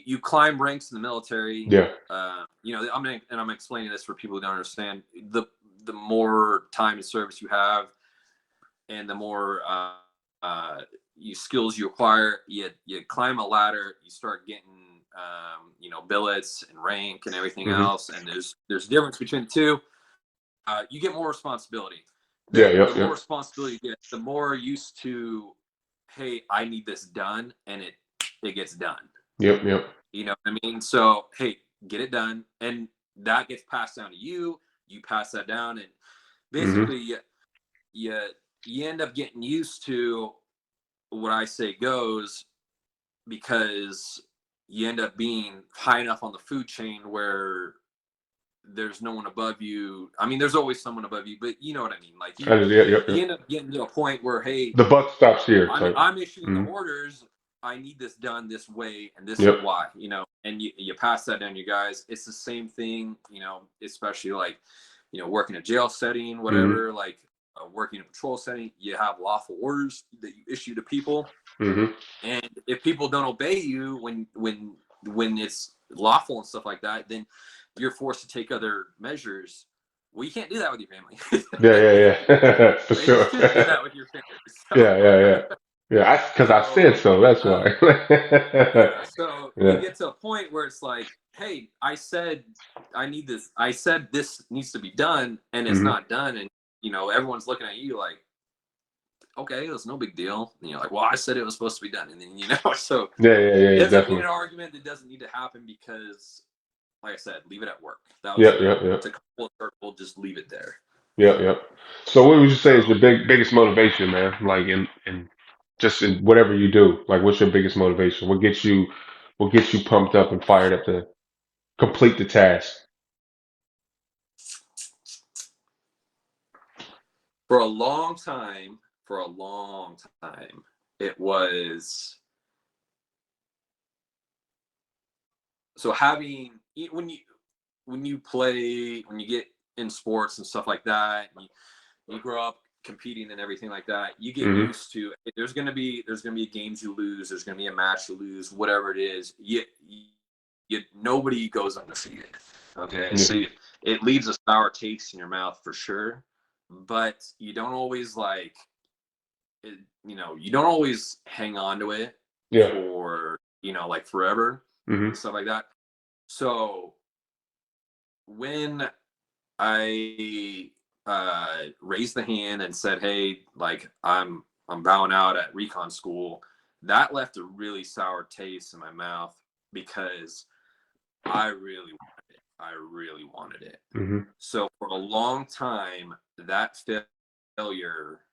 you climb ranks in the military. Yeah. You know, I'm explaining this for people who don't understand. The more time in service you have, and the more you skills you acquire, you climb a ladder, you start getting you know, billets and rank and everything Hmm. else. And there's a difference between the two. You get more responsibility. Yeah. The Yep. more Yep. responsibility you get, the more used to, hey, I need this done, and it gets done. Yep. Yep. You know what I mean? So hey, get it done, and that gets passed down to you. You pass that down, and Hmm. basically you you end up getting used to what I say goes, because you end up being high enough on the food chain where there's no one above you. I mean, there's always someone above you, but you know what I mean. Like Yeah. Yep. you Yep. end up getting to a point where, hey, The buck stops here. Type. I'm issuing the Hmm. orders. I need this done this way, and this is Yep. why. You know, and you pass that down, you guys. It's the same thing. You know, especially like, you know, working a jail setting, Hmm. whatever. Like working a patrol setting, you have lawful orders that you issue to people, Hmm. and if people don't obey you when it's lawful and stuff like that, then you're forced to take other measures. Well, you can't do that with your family. Yeah. Yeah. Yeah. For And you sure. shouldn't do that with your family. Yeah. Yeah. Yeah. Yeah. Because I So said so. That's uh, why. yeah. So you Yeah. get to a point where it's like, hey, I said I need this. I said this needs to be done, and it's Hmm. not done. And you know, everyone's looking at you like, okay, it's no big deal. And you're like, well, I said it was supposed to be done, and then you know, so Yeah. Yeah. Yeah. it Yeah. ends up being Definitely. an argument that doesn't need to happen because, like I said, leave it at work. That was Yep. the Yep. Yep. to come full circle. Just leave it there. Yep. Yep. So, what would you say is So your biggest motivation, man? Like in just in whatever you do. Like, what's your biggest motivation? What gets you pumped up and fired up to complete the task? for a long time, for a long time, it was so having when you play, when you get in sports and stuff like that, you grow up competing and everything like that, you get Hmm. used to, there's gonna be games you lose, there's gonna be a match you lose, whatever it is. Nobody goes undefeated. Okay, Yeah. so it leaves a sour taste in your mouth for sure, but you don't always like it, you know, you don't always hang on to it Yeah. for, you know, like forever Hmm. and stuff like that. So when I raised the hand and said, "Hey, like I'm bowing out at recon school," that left a really sour taste in my mouth because I really wanted it. I really wanted it. Hmm. So for a long time, that failure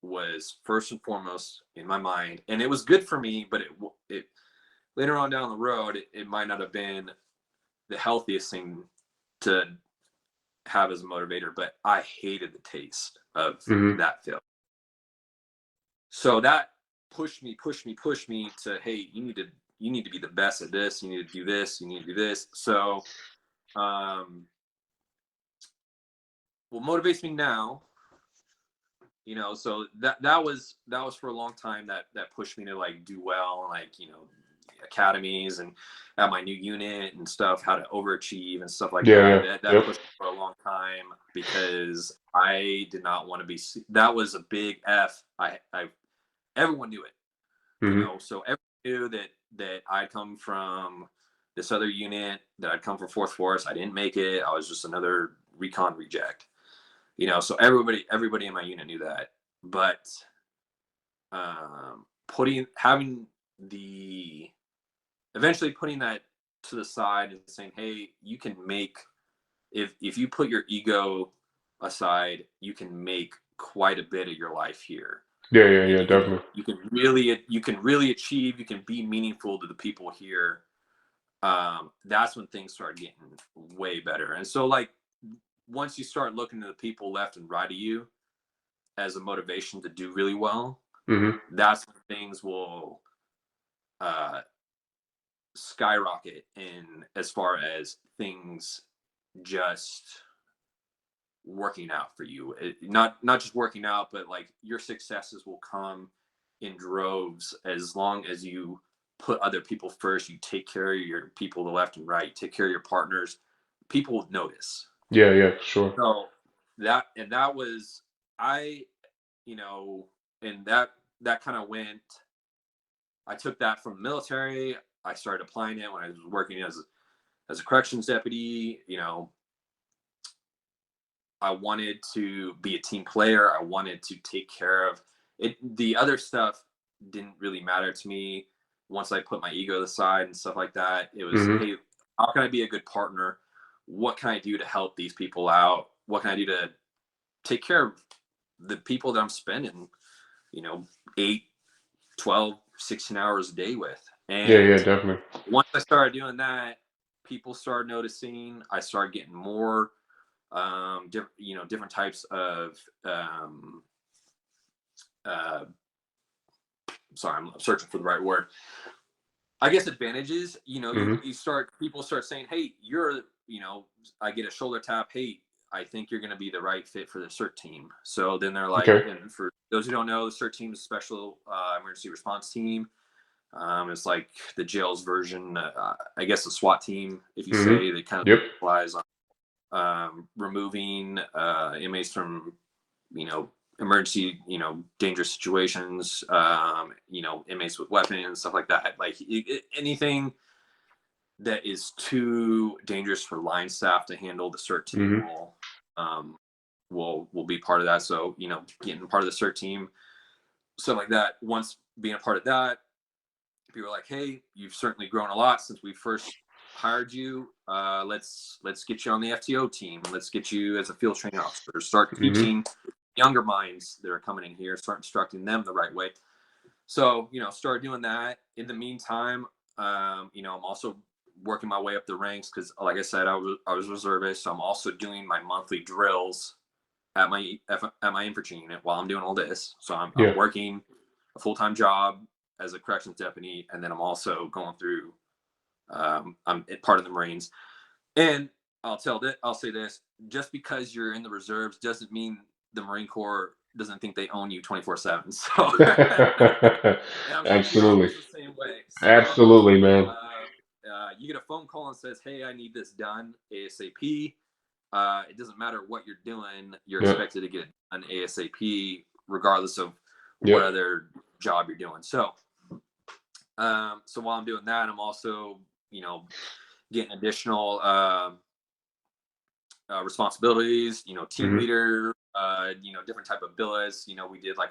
was first and foremost in my mind, and it was good for me. But it later on down the road, it might not have been the healthiest thing to have as a motivator, but I hated the taste of Hmm. that failure. So that pushed me to, hey, you need to be the best at this. You need to do this. You need to do this. So, um, what motivates me now, you know, so that was for a long time that pushed me to like do well, like, you know, academies and at my new unit and stuff, how to overachieve and stuff like Yeah. that. Yeah. That Yep. pushed me for a long time because I did not want to be. That was a big F. I everyone knew it, you Hmm. know. So everyone knew that I'd come from this other unit, that I'd come from Fourth Force. I didn't make it. I was just another recon reject, you know. So everybody in my unit knew that, but putting having the eventually putting that to the side and saying, hey, you can make, if you put your ego aside, you can make quite a bit of your life here, Yeah. Yeah. and Yeah. Definitely. you can really achieve, you can be meaningful to the people here. That's when things start getting way better. And so like once you start looking to the people left and right of you as a motivation to do really well, Hmm. that's when things will uh, skyrocket in as far as things just working out for you. Not just working out, but like your successes will come in droves as long as you put other people first, you take care of your people, the left and right, take care of your partners, people would notice. Yeah, yeah, for sure. So that was, I, you know, and that kind of went. I took that from the military. I started applying it when I was working as a corrections deputy. I wanted to be a team player. I wanted to take care of it. The other stuff didn't really matter to me once I put my ego aside and stuff like that. It was, Hmm. hey, how can I be a good partner? What can I do to help these people out? What can I do to take care of the people that I'm spending, you know, 8, 12, 16 hours a day with? Yeah, yeah, And definitely. once I started doing that, people started noticing. I started getting more different types of uh, sorry, I'm searching for the right word. I guess advantages. Hmm. People start saying, "Hey, I get a shoulder tap. Hey, I think you're going to be the right fit for the CERT team." So then they're like, Okay. and for those who don't know, the CERT team is a special emergency response team. It's like the jails version, I guess, a SWAT team. If you Hmm. say, they kind of Yep. relies on removing inmates from you know emergency dangerous situations, inmates with weapons, stuff like that, like anything that is too dangerous for line staff to handle. The CERT team Hmm. will be part of that. So getting part of the CERT team, stuff like that. Once being a part of that, people are like, hey, you've certainly grown a lot since we first hired you. Let's get you on the FTO team. Let's get you as a field training officer. Start Hmm. teaching younger minds that are coming in here. Start instructing them the right way. So start doing that. In the meantime, I'm also working my way up the ranks because, like I said, I was reservist. So I'm also doing my monthly drills at my infantry unit while I'm doing all this. So I'm Yeah. working a full-time job as a corrections deputy, and then I'm also going through. I'm part of the Marines, and I'll say this: just because you're in the reserves doesn't mean the Marine Corps doesn't think they own you 24/7. So, and I'm sure the Army Absolutely. is the same way. So, Absolutely, man. you get a phone call and says, "Hey, I need this done ASAP." It doesn't matter what you're doing; you're Yep. expected to get it done ASAP, regardless of what Yep. other job you're doing. So while I'm doing that, I'm also, getting additional responsibilities. Team Hmm. leader. Different type of billets. We did like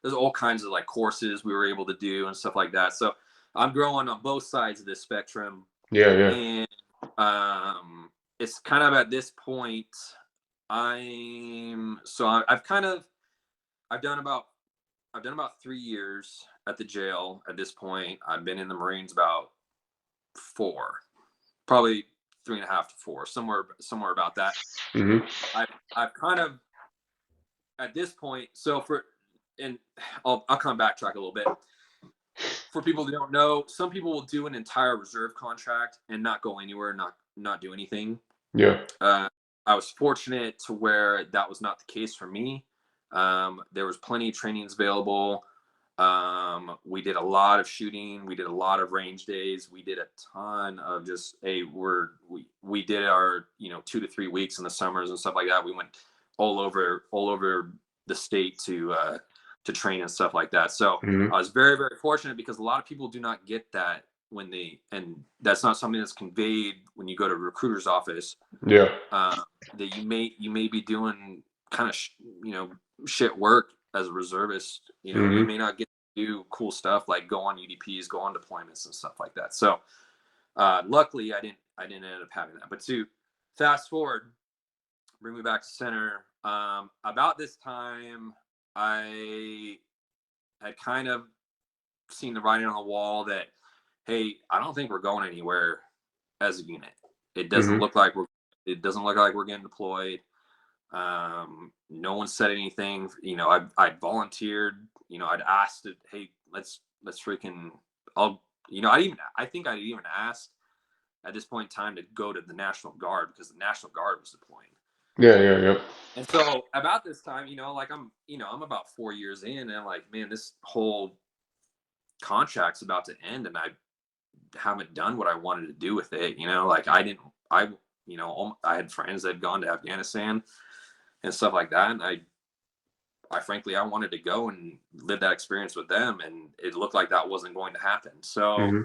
there's all kinds of like courses we were able to do and stuff like that. So I'm growing on both sides of this spectrum, Yeah, yeah. and it's kind of at this point. I've kind of I've done about 3 years at the jail at this point. I've been in the Marines about 4, probably 3.5 to 4, somewhere about that. Hmm. I've kind of at this point. And I'll kind of backtrack a little bit. For people that don't know, some people will do an entire reserve contract and not go anywhere, not do anything. Yeah. Uh, I was fortunate to where that was not the case for me. There was plenty of trainings available. We did a lot of shooting. We did a lot of range days. We did a ton of just we did our 2 to 3 weeks in the summers and stuff like that. We went all over the state to train and stuff like that. So Hmm. I was very, very fortunate because a lot of people do not get that and that's not something that's conveyed when you go to a recruiter's office. Yeah. uh, that you may be doing kind of shit work as a reservist. You Hmm. may not get to do cool stuff like go on UDPs, go on deployments and stuff like that. So luckily I didn't end up having that. But to fast forward, bring me back to center. About this time, I had kind of seen the writing on the wall that, hey, I don't think we're going anywhere as a unit. It doesn't Hmm. look like we're it doesn't look like we're getting deployed. No one said anything. I volunteered. I'd asked it. Hey, let's freaking. I think I'd even asked at this point in time to go to the National Guard because the National Guard was deploying. Yeah, yeah, yeah. And so about this time, like I'm about 4 years in, and I'm like, man, this whole contract's about to end, and I haven't done what I wanted to do with it. You know, like I didn't, I, you know, I had friends that had gone to Afghanistan and stuff like that, and I frankly, I wanted to go and live that experience with them, and it looked like that wasn't going to happen. So Hmm.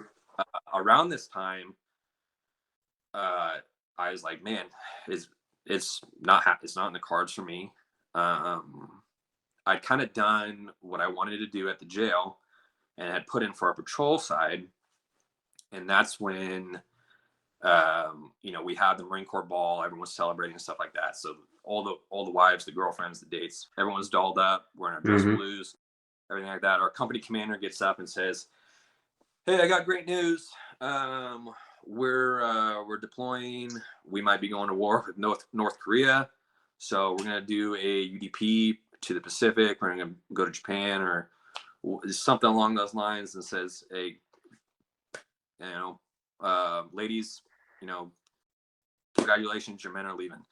around this time, uh, I was like, man, it's it's not in the cards for me. Um, I'd kind of done what I wanted to do at the jail, and had put in for a patrol side, and that's when you know, we had the Marine Corps ball, everyone was celebrating and stuff like that. So all the wives, the girlfriends, the dates, everyone's dolled up, we're in our dress Hmm. blues, everything like that. Our company commander gets up and says, "Hey, I got great news. Um, we're deploying. We might be going to war with North Korea. So we're gonna do a UDP to the Pacific. We're gonna go to Japan or something along those lines." And says, "Hey, you know, ladies, you know, congratulations, your men are leaving."